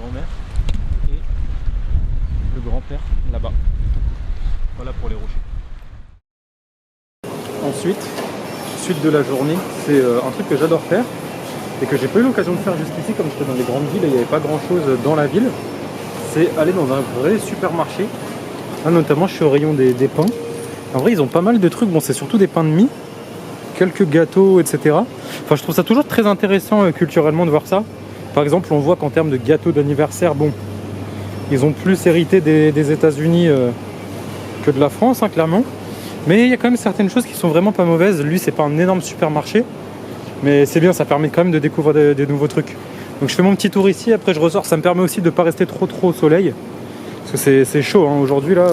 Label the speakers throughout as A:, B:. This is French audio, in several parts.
A: grand-mère et le grand-père là-bas. Voilà pour les rochers. Ensuite, suite de la journée, c'est un truc que j'adore faire et que j'ai pas eu l'occasion de faire jusqu'ici, comme j'étais dans les grandes villes et il n'y avait pas grand chose dans la ville. C'est aller dans un vrai supermarché. Là, notamment, je suis au rayon des pains. En vrai, ils ont pas mal de trucs. Bon, c'est surtout des pains de mie, quelques gâteaux, etc. Enfin, je trouve ça toujours très intéressant culturellement de voir ça. Par exemple, on voit qu'en termes de gâteaux d'anniversaire, bon, ils ont plus hérité des États-Unis que de la France, hein, clairement. Mais il y a quand même certaines choses qui sont vraiment pas mauvaises. Lui, c'est pas un énorme supermarché, mais c'est bien, ça permet quand même de découvrir des nouveaux trucs. Donc je fais mon petit tour ici, après je ressors. Ça me permet aussi de pas rester trop au soleil, parce que c'est chaud hein, aujourd'hui là.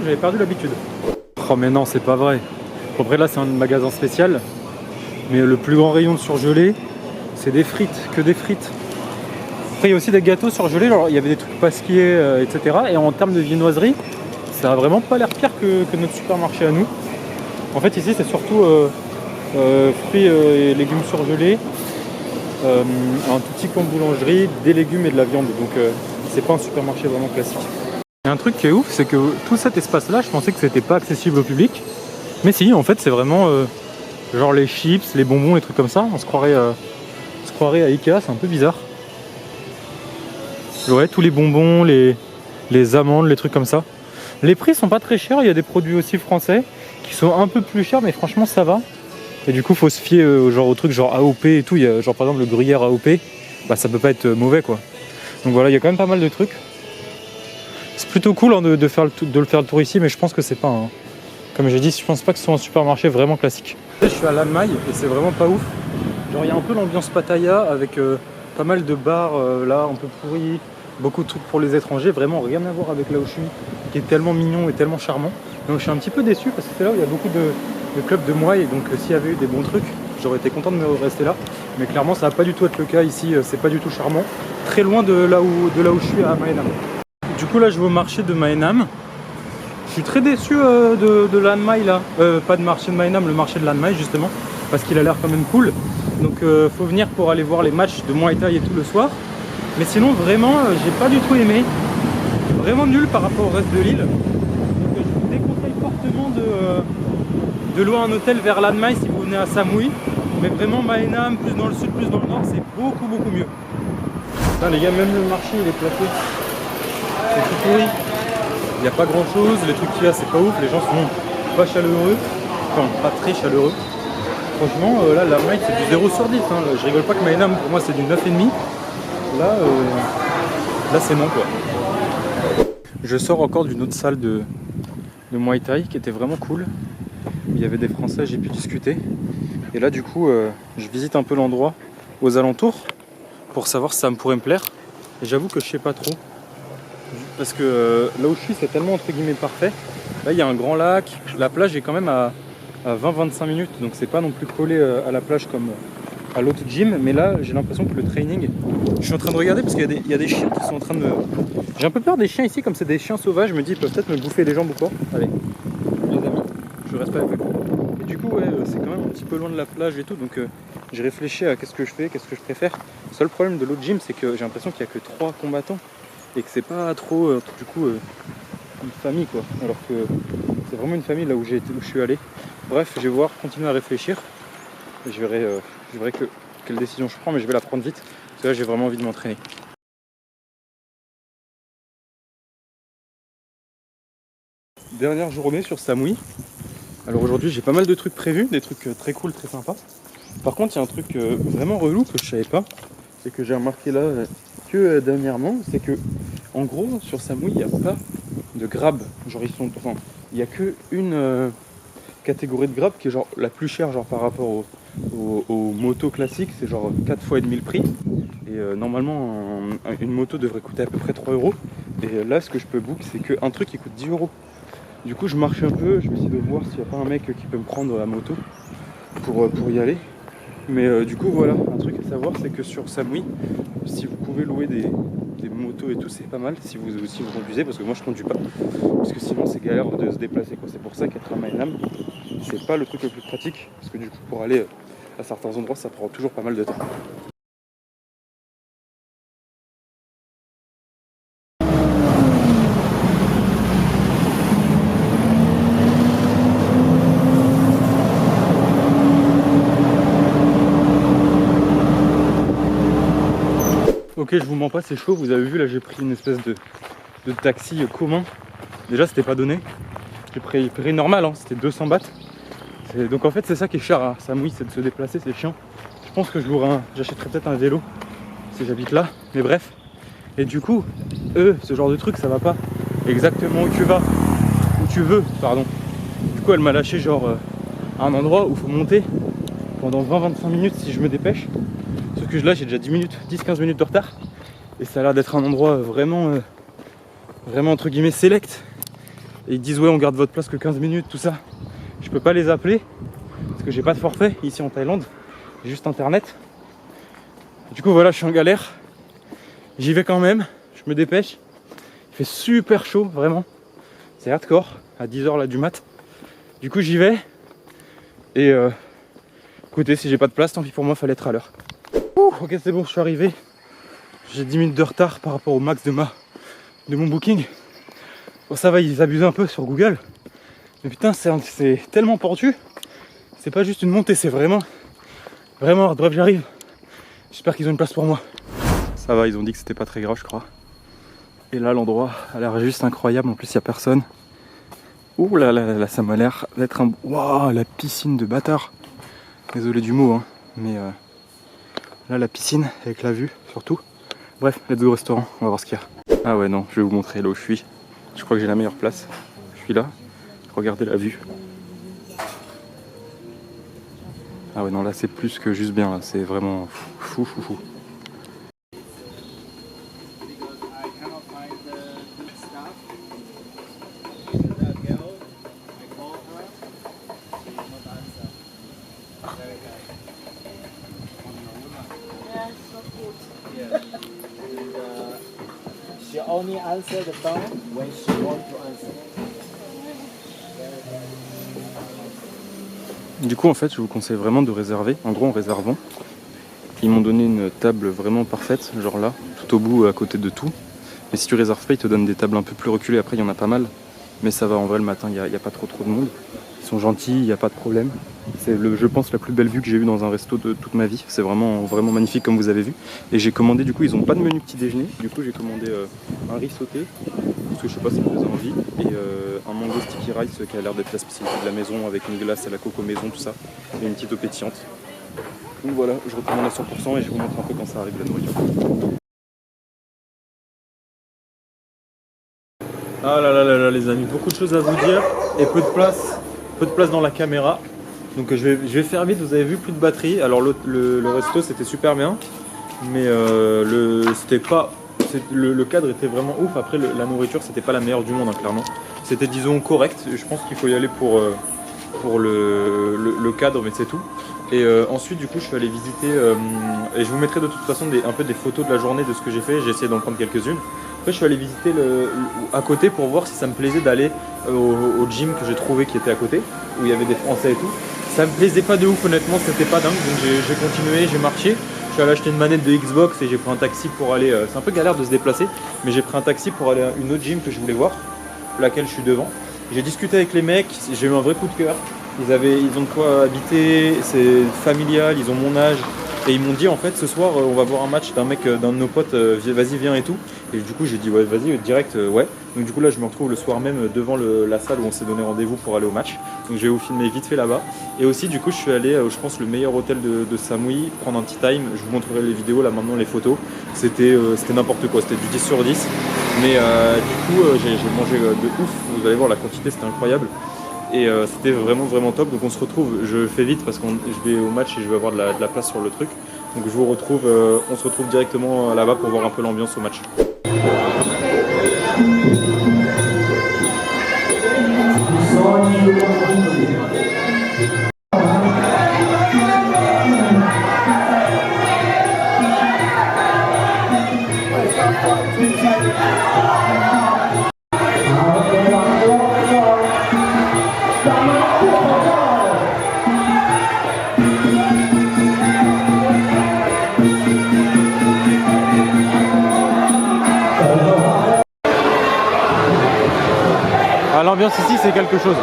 A: J'avais perdu l'habitude. Oh mais non, c'est pas vrai. Après là, c'est un magasin spécial, mais le plus grand rayon de surgelés, c'est des frites, que des frites. Après il y a aussi des gâteaux surgelés, genre il y avait des trucs pasquiers, etc. Et en termes de viennoiserie, ça a vraiment pas l'air pire que notre supermarché à nous. En fait ici c'est surtout fruits et légumes surgelés, un tout petit coin de boulangerie, des légumes et de la viande. Donc c'est pas un supermarché vraiment classique. Il y a un truc qui est ouf, c'est que tout cet espace là, je pensais que c'était pas accessible au public. Mais si, en fait c'est vraiment genre les chips, les bonbons, les trucs comme ça. On se croirait à Ikea, c'est un peu bizarre. Ouais, tous les bonbons, les amandes, les trucs comme ça. Les prix sont pas très chers, il y a des produits aussi français qui sont un peu plus chers, mais franchement ça va. Et du coup faut se fier aux trucs genre AOP et tout. Il y a, genre par exemple le gruyère AOP, bah ça peut pas être mauvais quoi. Donc voilà, il y a quand même pas mal de trucs. C'est plutôt cool hein, de le faire le tour ici, mais je pense que c'est pas un... Comme j'ai dit, je pense pas que ce soit un supermarché vraiment classique. Je suis à Lanmaï et c'est vraiment pas ouf. Genre il y a un peu l'ambiance Pattaya avec pas mal de bars là un peu pourris, beaucoup de trucs pour les étrangers, vraiment rien à voir avec là où je suis, qui est tellement mignon et tellement charmant. Donc je suis un petit peu déçu parce que c'est là où il y a beaucoup de clubs de Muay, et donc s'il y avait eu des bons trucs, j'aurais été content de me rester là. Mais clairement ça va pas du tout être le cas ici, c'est pas du tout charmant. Très loin de là où je suis à Mae Nam. Du coup là je vais au marché de Mae Nam. Je suis très déçu de Lanmaï là, pas de marché de Mae Nam, le marché de Lanmaï justement, parce qu'il a l'air quand même cool. Donc faut venir pour aller voir les matchs de Muay Thai et tout le soir. Mais sinon vraiment j'ai pas du tout aimé. Vraiment nul par rapport au reste de l'île. Donc je vous déconseille fortement de louer un hôtel vers Lanmaï si vous venez à Samui. Mais vraiment Mae Nam, plus dans le sud, plus dans le nord, c'est beaucoup mieux. Putain, les gars, même le marché il est plaqué. C'est tout pourri. Il n'y a pas grand chose, les trucs qu'il y a c'est pas ouf, les gens sont pas chaleureux, enfin pas très chaleureux. Franchement là Lanmaï c'est du 0 sur 10, hein. Je rigole pas que Mae Nam pour moi c'est du 9,5. Là c'est non quoi. Je sors encore d'une autre salle de Muay Thai qui était vraiment cool. Il y avait des Français, j'ai pu discuter. Et là du coup je visite un peu l'endroit aux alentours pour savoir si ça me pourrait me plaire. Et j'avoue que je sais pas trop. Parce que là où je suis c'est tellement entre guillemets parfait. Là il y a un grand lac, la plage est quand même à 20-25 minutes, donc c'est pas non plus collé à la plage comme à l'autre gym. Mais là j'ai l'impression que le training, je suis en train de regarder parce qu'il y a des chiens qui sont en train de... J'ai un peu peur des chiens ici, comme c'est des chiens sauvages, je me dis ils peuvent peut-être me bouffer les jambes ou quoi. Allez les amis, je reste pas avec eux. Et du coup ouais c'est quand même un petit peu loin de la plage et tout, donc j'ai réfléchi à qu'est-ce que je fais, qu'est-ce que je préfère. Le seul problème de l'autre gym c'est que j'ai l'impression qu'il n'y a que 3 combattants et que c'est pas trop du coup une famille quoi, alors que c'est vraiment une famille là où je suis allé. Bref, je vais voir, continuer à réfléchir et je verrai quelle décision je prends, mais je vais la prendre vite parce que là j'ai vraiment envie de m'entraîner. Dernière journée sur Samui. Alors aujourd'hui j'ai pas mal de trucs prévus, des trucs très cool, très sympas. Par contre il y a un truc vraiment relou que je savais pas, c'est que j'ai remarqué là que dernièrement, c'est que en gros sur Samui il n'y a pas de grab. Genre il n'y a que une catégorie de grab qui est genre la plus chère genre par rapport aux motos classiques, c'est genre 4 fois et demi le prix. Et normalement une moto devrait coûter à peu près 3 euros. Et là ce que je peux book c'est qu'un truc qui coûte 10 euros. Du coup je marche un peu, je vais essayer de voir s'il n'y a pas un mec qui peut me prendre la moto pour y aller. Mais du coup voilà, un truc à savoir c'est que sur Samui, si vous pouvez louer des motos et tout, c'est pas mal si vous conduisez, parce que moi je conduis pas, parce que sinon c'est galère de se déplacer quoi. C'est pour ça qu'être à Mae Nam, c'est pas le truc le plus pratique, parce que du coup pour aller à certains endroits ça prend toujours pas mal de temps. ok, je vous mens pas, c'est chaud. Vous avez vu, là, j'ai pris une espèce de taxi commun. Déjà, c'était pas donné. J'ai pris prix normal, hein, c'était 200 bahts. Donc en fait, c'est ça qui est cher à Samui, c'est de se déplacer, c'est chiant. Je pense que j'achèterais peut-être un vélo si j'habite là, mais bref. Et du coup, ce genre de truc, ça va pas exactement où tu veux, pardon. Du coup, elle m'a lâché genre à un endroit où il faut monter pendant 20-25 minutes si je me dépêche. Sauf que là, j'ai déjà 10-15 minutes de retard. Et ça a l'air d'être un endroit vraiment entre guillemets select. Et ils disent ouais, on garde votre place que 15 minutes, tout ça. Je peux pas les appeler parce que j'ai pas de forfait ici en Thaïlande. J'ai juste internet. Du coup, voilà, je suis en galère. J'y vais quand même, je me dépêche. Il fait super chaud, vraiment. C'est hardcore, à 10h là du mat. Du coup, j'y vais. Et écoutez, si j'ai pas de place, tant pis pour moi, fallait être à l'heure. Ok, c'est bon, je suis arrivé. J'ai 10 minutes de retard par rapport au max de mon booking. Bon, ça va, ils abusent un peu sur Google. Mais putain, c'est tellement pentu. C'est pas juste une montée, c'est vraiment hard. Bref, j'arrive. J'espère qu'ils ont une place pour moi. Ça va, ils ont dit que c'était pas très grave, je crois. Et là, l'endroit a l'air juste incroyable. En plus, il y a personne. Ouh là là là, ça m'a l'air d'être un... Waouh, la piscine de bâtard. Désolé du mot, hein. Mais là, la piscine, avec la vue, surtout. Bref, let's go au restaurant, on va voir ce qu'il y a. Ah ouais, non, je vais vous montrer là où je suis. Je crois que j'ai la meilleure place. Je suis là. Regardez la vue. Ah ouais, non, là, c'est plus que juste bien. Là, c'est vraiment fou.
B: She only answer the phone when she want to answer.
A: Du coup, en fait, je vous conseille vraiment de réserver. En gros, en réservant, ils m'ont donné une table vraiment parfaite, genre là, tout au bout, à côté de tout. Mais si tu réserves pas, ils te donnent des tables un peu plus reculées. Après, il y en a pas mal. Mais ça va, en vrai, le matin, il n'y a pas trop de monde. Ils sont gentils, il n'y a pas de problème. C'est, je pense, la plus belle vue que j'ai eue dans un resto de toute ma vie. C'est vraiment magnifique, comme vous avez vu. Et j'ai commandé, du coup, ils n'ont pas de menu petit déjeuner. Du coup, j'ai commandé un riz sauté, parce que je sais pas si ça me faisait envie. Et un mango sticky rice qui a l'air d'être la spécialité de la maison, avec une glace à la coco maison, tout ça. Et une petite eau pétillante. Donc voilà, je recommande à 100% et je vous montre un peu quand ça arrive, la nourriture. Ah là là là là les amis, beaucoup de choses à vous dire et peu de place dans la caméra. Donc je vais faire vite, vous avez vu, plus de batterie. Alors le resto c'était super bien, mais le cadre était vraiment ouf. Après la nourriture c'était pas la meilleure du monde, hein, clairement. C'était disons correct, je pense qu'il faut y aller pour le cadre, mais c'est tout. Et ensuite du coup je suis allé visiter, et je vous mettrai de toute façon un peu des photos de la journée de ce que j'ai fait, j'ai essayé d'en prendre quelques-unes. Après je suis allé visiter à côté pour voir si ça me plaisait d'aller au gym que j'ai trouvé qui était à côté, où il y avait des Français et tout. Ça me plaisait pas de ouf honnêtement, c'était pas dingue, donc j'ai continué, j'ai marché. Je suis allé acheter une manette de Xbox et j'ai pris un taxi pour aller, c'est un peu galère de se déplacer, mais j'ai pris un taxi pour aller à une autre gym que je voulais voir, laquelle je suis devant. J'ai discuté avec les mecs, j'ai eu un vrai coup de cœur. Ils ont de quoi habiter, c'est familial, ils ont mon âge. Et ils m'ont dit en fait ce soir on va voir un match d'un de nos potes, vas-y viens et tout. Et du coup j'ai dit ouais vas-y direct ouais. Donc du coup là je me retrouve le soir même devant la salle où on s'est donné rendez-vous pour aller au match. Donc je vais vous filmer vite fait là-bas. Et aussi du coup je suis allé je pense le meilleur hôtel de Samui, prendre un petit time. Je vous montrerai les vidéos là maintenant, les photos. C'était n'importe quoi, c'était du 10 sur 10. Mais du coup j'ai mangé de ouf, vous allez voir la quantité c'était incroyable. Et c'était vraiment top. Donc on se retrouve, je fais vite parce que je vais au match et je vais avoir de la place sur le truc. Donc je vous retrouve, on se retrouve directement là-bas pour voir un peu l'ambiance au match. Ah, l'ambiance ici c'est quelque chose.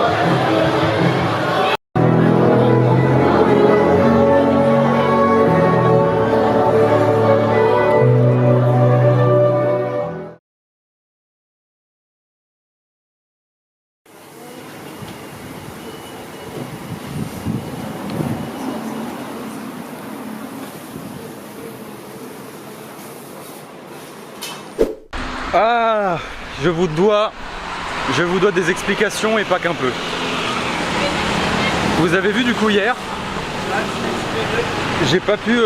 A: Ah, je vous dois des explications et pas qu'un peu. Vous avez vu du coup hier, j'ai pas pu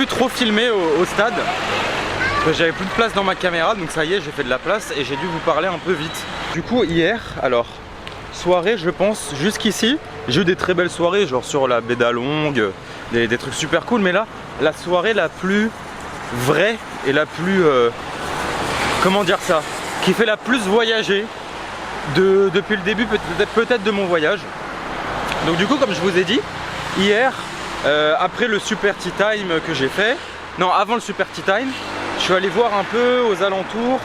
A: trop filmer au stade. J'avais plus de place dans ma caméra, donc ça y est, j'ai fait de la place et j'ai dû vous parler un peu vite. Du coup hier, alors soirée je pense jusqu'ici, j'ai eu des très belles soirées, genre sur la baie d'Along, des trucs super cool, mais là, la soirée la plus vraie et la plus, comment dire ça, qui fait la plus voyager depuis le début peut-être de mon voyage. Donc du coup, comme je vous ai dit, hier, après le Super Tea Time que j'ai fait, non, avant le Super Tea Time, je suis allé voir un peu aux alentours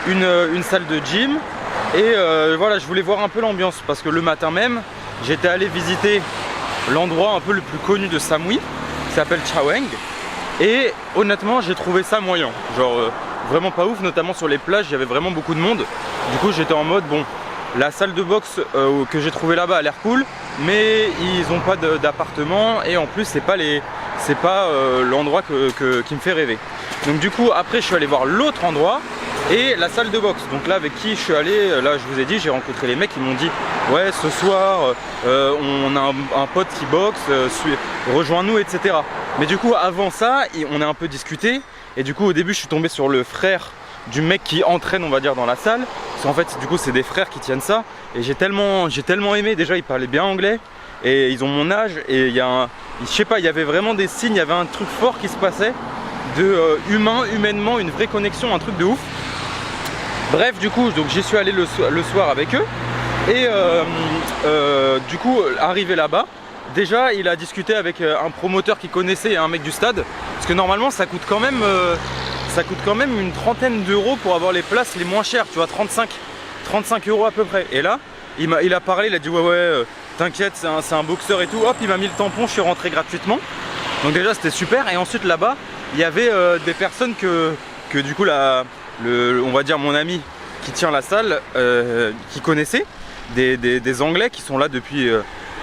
A: une salle de gym. Et voilà, je voulais voir un peu l'ambiance parce que le matin même, j'étais allé visiter l'endroit un peu le plus connu de Samui, qui s'appelle Chaweng. Et honnêtement, j'ai trouvé ça moyen, genre vraiment pas ouf, notamment sur les plages, il y avait vraiment beaucoup de monde. Du coup, j'étais en mode, bon, la salle de boxe que j'ai trouvée là-bas a l'air cool, mais ils n'ont pas d'appartement et en plus, c'est pas l'endroit qui me fait rêver. Donc du coup, après, je suis allé voir l'autre endroit. Et la salle de boxe, donc là avec qui je suis allé, là je vous ai dit, j'ai rencontré les mecs qui m'ont dit ouais ce soir on a un pote qui boxe, rejoins-nous, etc. Mais du coup avant ça, on a un peu discuté et du coup au début je suis tombé sur le frère du mec qui entraîne, on va dire, dans la salle. Parce qu'en fait du coup c'est des frères qui tiennent ça et j'ai tellement aimé. Déjà ils parlaient bien anglais et ils ont mon âge et il y a je sais pas, il y avait vraiment des signes, il y avait un truc fort qui se passait de humainement, une vraie connexion, un truc de ouf. Bref, du coup, donc j'y suis allé le soir avec eux et du coup, arrivé là-bas, déjà il a discuté avec un promoteur qu'il connaissait et un mec du stade, parce que normalement ça coûte quand même une trentaine d'euros pour avoir les places les moins chères, tu vois, 35 € à peu près. Et là, il a parlé, il a dit ouais, t'inquiète, c'est un boxeur et tout. Hop, il m'a mis le tampon, je suis rentré gratuitement. Donc déjà c'était super. Et ensuite là-bas, il y avait des personnes que du coup on va dire mon ami qui tient la salle, qui connaissait des Anglais qui sont là depuis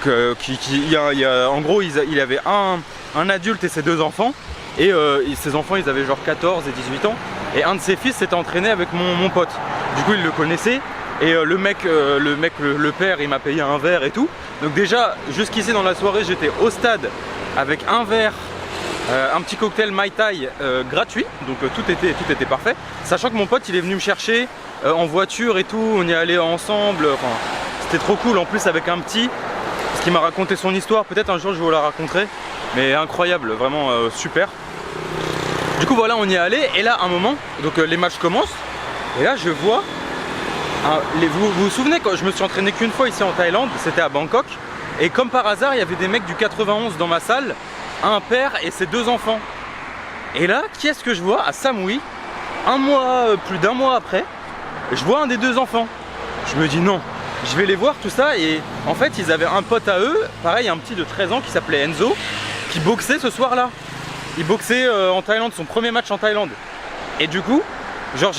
A: en gros il avait un adulte et ses deux enfants et ses enfants ils avaient genre 14 et 18 ans et un de ses fils s'était entraîné avec mon pote. Du coup il le connaissait et le père il m'a payé un verre et tout. Donc déjà jusqu'ici dans la soirée j'étais au stade avec un verre, un petit cocktail Mai Tai gratuit, donc tout était parfait. Sachant que mon pote il est venu me chercher en voiture et tout, on y est allé ensemble, enfin c'était trop cool en plus avec un petit, parce qu'il m'a raconté son histoire, peut-être un jour je vous la raconterai, mais incroyable, vraiment super. Du coup voilà, on y est allé et là un moment, donc les matchs commencent et là je vois, vous vous souvenez quand je me suis entraîné qu'une fois ici en Thaïlande, c'était à Bangkok, et comme par hasard il y avait des mecs du 91 dans ma salle, un père et ses deux enfants. Et là, qui est-ce que je vois à Samui, plus d'un mois après, je vois un des deux enfants. Je me dis non, je vais les voir tout ça. Et en fait, ils avaient un pote à eux, pareil, un petit de 13 ans qui s'appelait Enzo, qui boxait ce soir-là. Il boxait en Thaïlande, son premier match en Thaïlande. Et du coup, genre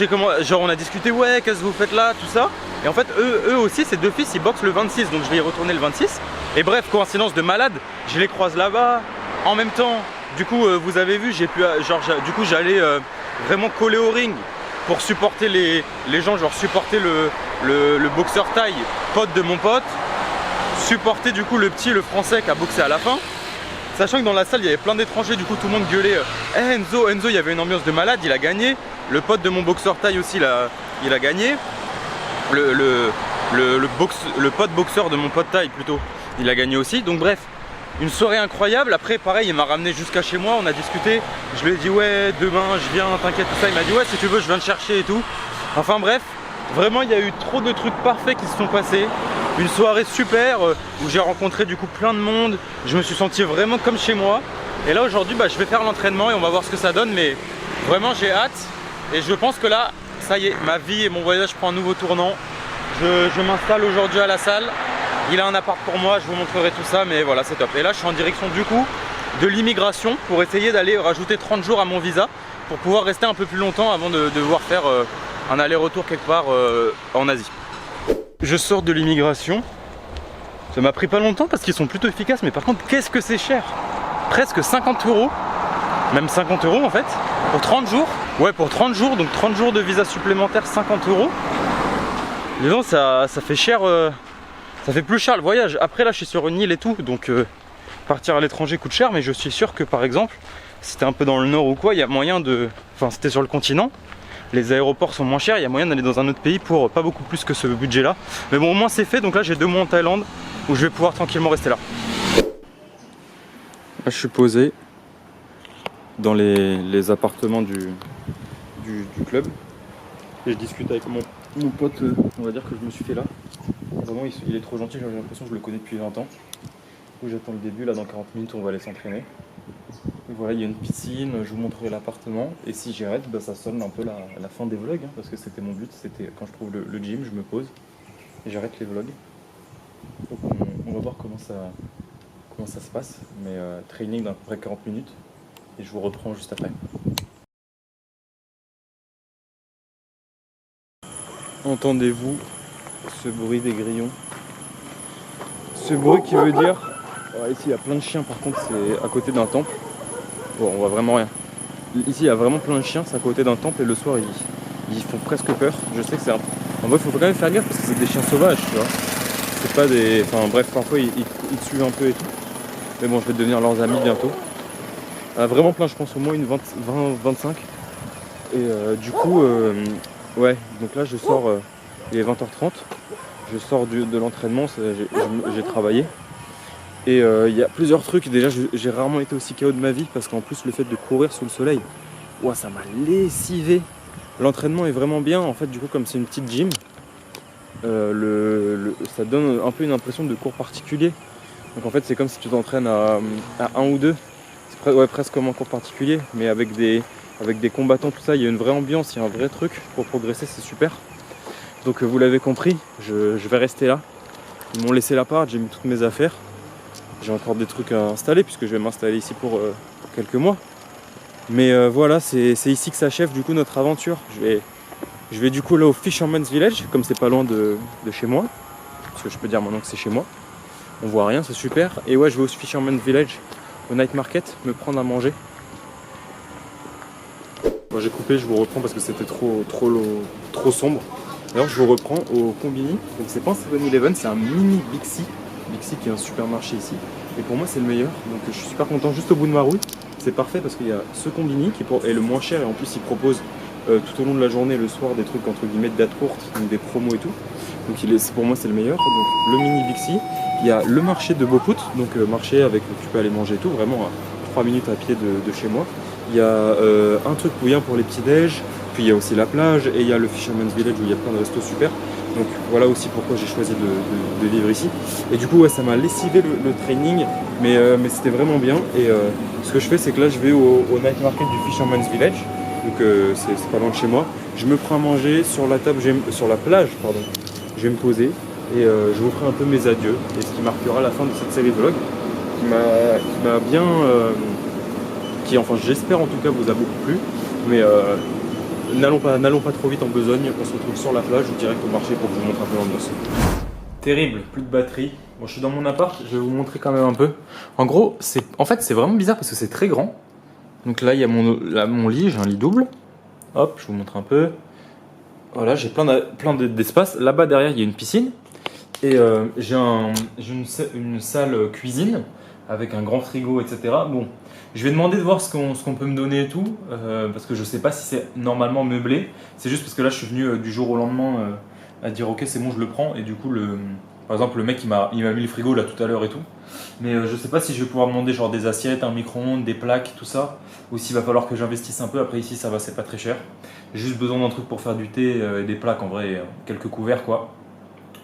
A: on a discuté, ouais, qu'est-ce que vous faites là, tout ça. Et en fait, eux aussi, ces deux fils, ils boxent le 26, donc je vais y retourner le 26. Et bref, coïncidence de malade, je les croise là-bas. En même temps, du coup, vous avez vu, j'allais vraiment coller au ring pour supporter les gens, genre supporter le boxeur thaï, pote de mon pote, supporter du coup le français qui a boxé à la fin. Sachant que dans la salle, il y avait plein d'étrangers, du coup tout le monde gueulait hey, Enzo, il y avait une ambiance de malade, il a gagné. Le pote de mon boxeur thaï aussi, il a gagné. Le pote boxeur de mon pote thaï plutôt, il a gagné aussi. Donc bref, une soirée incroyable. Après pareil, il m'a ramené jusqu'à chez moi, on a discuté. Je lui ai dit ouais demain je viens, t'inquiète tout ça. Il m'a dit ouais si tu veux je viens te chercher et tout. Enfin bref, vraiment il y a eu trop de trucs parfaits qui se sont passés. Une soirée super où j'ai rencontré du coup plein de monde. Je me suis senti vraiment comme chez moi. Et là aujourd'hui je vais faire l'entraînement et on va voir ce que ça donne. Mais vraiment j'ai hâte. Et je pense que là, ça y est, ma vie et mon voyage prend un nouveau tournant. Je m'installe aujourd'hui à la salle. Il a un appart pour moi, je vous montrerai tout ça, mais voilà, c'est top. Et là, je suis en direction du coup de l'immigration pour essayer d'aller rajouter 30 jours à mon visa pour pouvoir rester un peu plus longtemps avant de devoir faire un aller-retour quelque part en Asie. Je sors de l'immigration. Ça m'a pris pas longtemps parce qu'ils sont plutôt efficaces, mais par contre, qu'est-ce que c'est cher! Presque 50 €, même 50 € en fait, pour 30 jours. Ouais, pour 30 jours, donc 30 jours de visa supplémentaire, 50 €. Mais non, ça fait cher, ça fait plus cher le voyage. Après là, je suis sur une île et tout, donc partir à l'étranger coûte cher, mais je suis sûr que par exemple, si t'es un peu dans le nord ou quoi, il y a moyen de... Enfin, si t'es sur le continent, les aéroports sont moins chers, il y a moyen d'aller dans un autre pays pour pas beaucoup plus que ce budget là. Mais bon, au moins c'est fait, donc là j'ai 2 mois en Thaïlande où je vais pouvoir tranquillement rester là. Là je suis posé dans les appartements du club et je discute avec mon pote, on va dire que je me suis fait là. Vraiment il est trop gentil, j'ai l'impression que je le connais depuis 20 ans. J'attends le début, là dans 40 minutes on va aller s'entraîner. Voilà, il y a une piscine, je vous montrerai l'appartement et si j'arrête, bah, ça sonne un peu la fin des vlogs hein, parce que c'était mon but, c'était quand je trouve le gym, je me pose et j'arrête les vlogs. Donc on va voir comment ça se passe, mais training d'à peu près 40 minutes et je vous reprends juste après. Entendez-vous ce bruit des grillons? Ce bruit qui veut dire... Ouais, ici il y a plein de chiens, par contre c'est à côté d'un temple. Bon, on voit vraiment rien. Ici il y a vraiment plein de chiens, c'est à côté d'un temple et le soir ils font presque peur. Je sais que c'est un... En vrai il faut quand même faire gaffe parce que c'est des chiens sauvages, tu vois. C'est pas des... Enfin bref, parfois ils te suivent un peu et tout. Mais bon, je vais devenir leurs amis bientôt. Vraiment plein, je pense au moins une 20-25. Et du coup, ouais, donc là je sors, il est 20h30. Je sors de l'entraînement, j'ai travaillé. Et il y a plusieurs trucs. Déjà, j'ai rarement été aussi KO de ma vie parce qu'en plus, le fait de courir sous le soleil, ouah, ça m'a lessivé. L'entraînement est vraiment bien. En fait, du coup, comme c'est une petite gym, ça donne un peu une impression de cours particulier. Donc en fait, c'est comme si tu t'entraînes à 1 ou 2. C'est presque comme un cours particulier, mais avec des combattants, tout ça. Il y a une vraie ambiance, il y a un vrai truc pour progresser, c'est super. Donc vous l'avez compris, je vais rester là. Ils m'ont laissé l'appart, j'ai mis toutes mes affaires. J'ai encore des trucs à installer puisque je vais m'installer ici pour quelques mois. Mais voilà, c'est ici que s'achève du coup notre aventure. Je vais du coup là au Fisherman's Village, comme c'est pas loin de chez moi. Parce que je peux dire maintenant que c'est chez moi. On voit rien, c'est super. Et ouais, je vais au Fisherman's Village, au night market, me prendre à manger. Bon, j'ai coupé, je vous reprends parce que c'était trop sombre. D'ailleurs, je vous reprends au Combini. Donc c'est pas un 7-Eleven, c'est un mini Bixi. Bixi qui est un supermarché ici. Et pour moi, c'est le meilleur. Donc je suis super content. Juste au bout de ma route, c'est parfait parce qu'il y a ce Combini qui est le moins cher et en plus il propose tout au long de la journée, le soir, des trucs entre guillemets de date courte, donc des promos et tout. Donc pour moi, c'est le meilleur. Donc le mini Bixi. Il y a le marché de Boput, donc marché avec où tu peux aller manger et tout, vraiment à 3 minutes à pied de chez moi. Il y a un truc bouillant pour les petits déj. Puis il y a aussi la plage et il y a le Fisherman's Village où il y a plein de restos super. Donc voilà aussi pourquoi j'ai choisi de vivre ici. Et du coup ouais, ça m'a lessivé le training, mais c'était vraiment bien. Et ce que je fais, c'est que là je vais au night market du Fisherman's Village. Donc c'est pas loin de chez moi. Je me prends à manger sur la table, sur la plage, pardon. Je vais me poser et je vous ferai un peu mes adieux. Et ce qui marquera la fin de cette série de vlogs qui m'a bien... enfin j'espère en tout cas vous a beaucoup plu. Mais n'allons pas trop vite en besogne, on se retrouve sur la plage ou direct au marché pour que je vous montre un peu l'ambiance. Terrible, plus de batterie. Bon, je suis dans mon appart, je vais vous montrer quand même un peu. En gros, en fait c'est vraiment bizarre parce que c'est très grand. Donc là il y a mon lit, j'ai un lit double. Hop, je vous montre un peu. Voilà, j'ai plein d'espace. Là-bas derrière il y a une piscine. Et j'ai une salle cuisine avec un grand frigo, etc. Bon, je vais demander de voir ce qu'on peut me donner et tout, parce que je sais pas si c'est normalement meublé. C'est juste parce que là, je suis venu du jour au lendemain à dire ok, c'est bon, je le prends. Et du coup, par exemple, le mec, il m'a mis le frigo là tout à l'heure et tout. Mais je sais pas si je vais pouvoir demander genre des assiettes, un micro-ondes, des plaques, tout ça. Ou s'il va falloir que j'investisse un peu. Après ici, ça va, c'est pas très cher. J'ai juste besoin d'un truc pour faire du thé et des plaques en vrai, quelques couverts quoi.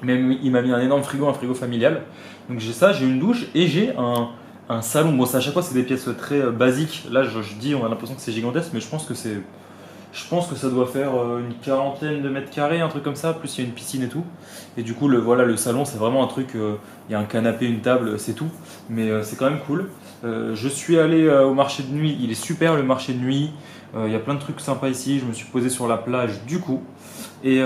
A: Mais il m'a mis un énorme frigo, un frigo familial. Donc j'ai ça, j'ai une douche et j'ai un salon. Bon, à chaque fois, c'est des pièces très basiques. Là, je dis, on a l'impression que c'est gigantesque, mais je pense que ça doit faire une quarantaine de mètres carrés, un truc comme ça. Plus il y a une piscine et tout. Et du coup, voilà, le salon, c'est vraiment un truc. Il y a un canapé, une table, c'est tout. Mais c'est quand même cool. Je suis allé au marché de nuit. Il est super le marché de nuit. Il y a plein de trucs sympas ici. Je me suis posé sur la plage du coup. Et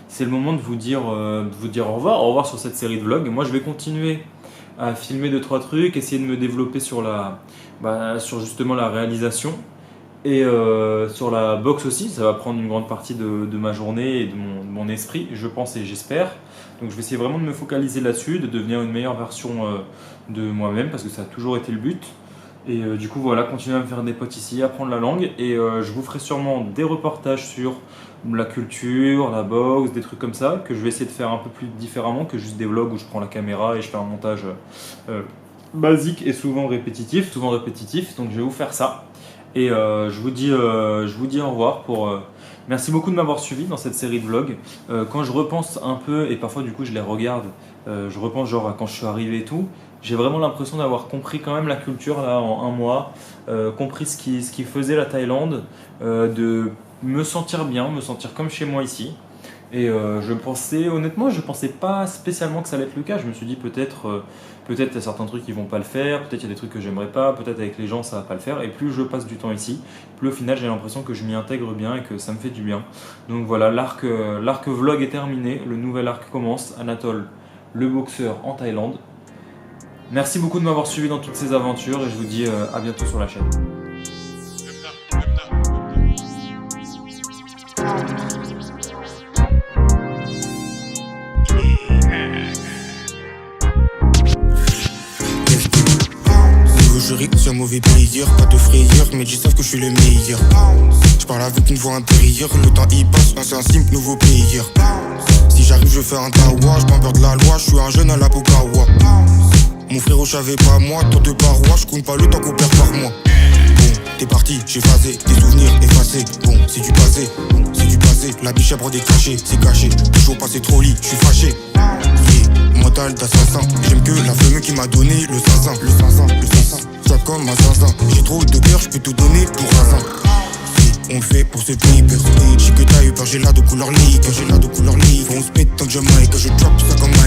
A: c'est le moment de vous dire au revoir. Au revoir sur cette série de vlogs. Moi, je vais continuer à filmer 2-3 trucs, essayer de me développer sur justement la réalisation. Et sur la boxe aussi, ça va prendre une grande partie de ma journée et de mon esprit, je pense et j'espère. Donc je vais essayer vraiment de me focaliser là-dessus, de devenir une meilleure version de moi-même, parce que ça a toujours été le but. Et du coup voilà, continuer à me faire des potes ici, apprendre la langue. Et je vous ferai sûrement des reportages sur la culture, la boxe, des trucs comme ça, que je vais essayer de faire un peu plus différemment que juste des vlogs où je prends la caméra et je fais un montage basique et souvent répétitif. Donc je vais vous faire ça. Et je vous dis au revoir merci beaucoup de m'avoir suivi dans cette série de vlogs. Quand je repense un peu, et parfois du coup je les regarde, je repense genre à quand je suis arrivé et tout, j'ai vraiment l'impression d'avoir compris quand même la culture là en un mois, compris ce qui faisait la Thaïlande, de me sentir bien, me sentir comme chez moi ici. Et honnêtement, je pensais pas spécialement que ça allait être le cas. Je me suis dit peut-être il y a certains trucs qui vont pas le faire, peut-être il y a des trucs que j'aimerais pas, peut-être avec les gens ça va pas le faire. Et plus je passe du temps ici, plus au final j'ai l'impression que je m'y intègre bien et que ça me fait du bien. Donc voilà, l'arc vlog est terminé, le nouvel arc commence. Anatole, le boxeur en Thaïlande. Merci beaucoup de m'avoir suivi dans toutes ces aventures et je vous dis à bientôt sur la chaîne.
C: Jury, c'est un mauvais payeur, pas de frayeur, mais ils savent que je suis le meilleur. Je parle avec une voix intérieure, le temps y passe, c'est un simple nouveau player. Si j'arrive, je fais un tawa, je prends peur de la loi, je suis un jeune à la Pokawa. Mon frérot, j'avais pas moi, tour de parois, je compte pas le temps qu'on perd par mois. Bon, t'es parti, j'ai phasé, des souvenirs effacés. Bon, c'est du passé, la biche à bras décrachés, c'est caché. Toujours passé trop lit, je suis fâché. Mental d'assassin, j'aime que la femme qui m'a donné le sassin. Sois comme un zinzin, j'ai trop de cœur, je peux tout donner pour un zin. On le fait pour ce paper. J'ai que t'as eu peur, j'ai la de couleur ligue. On se met tant que je maille, que je drop ça comme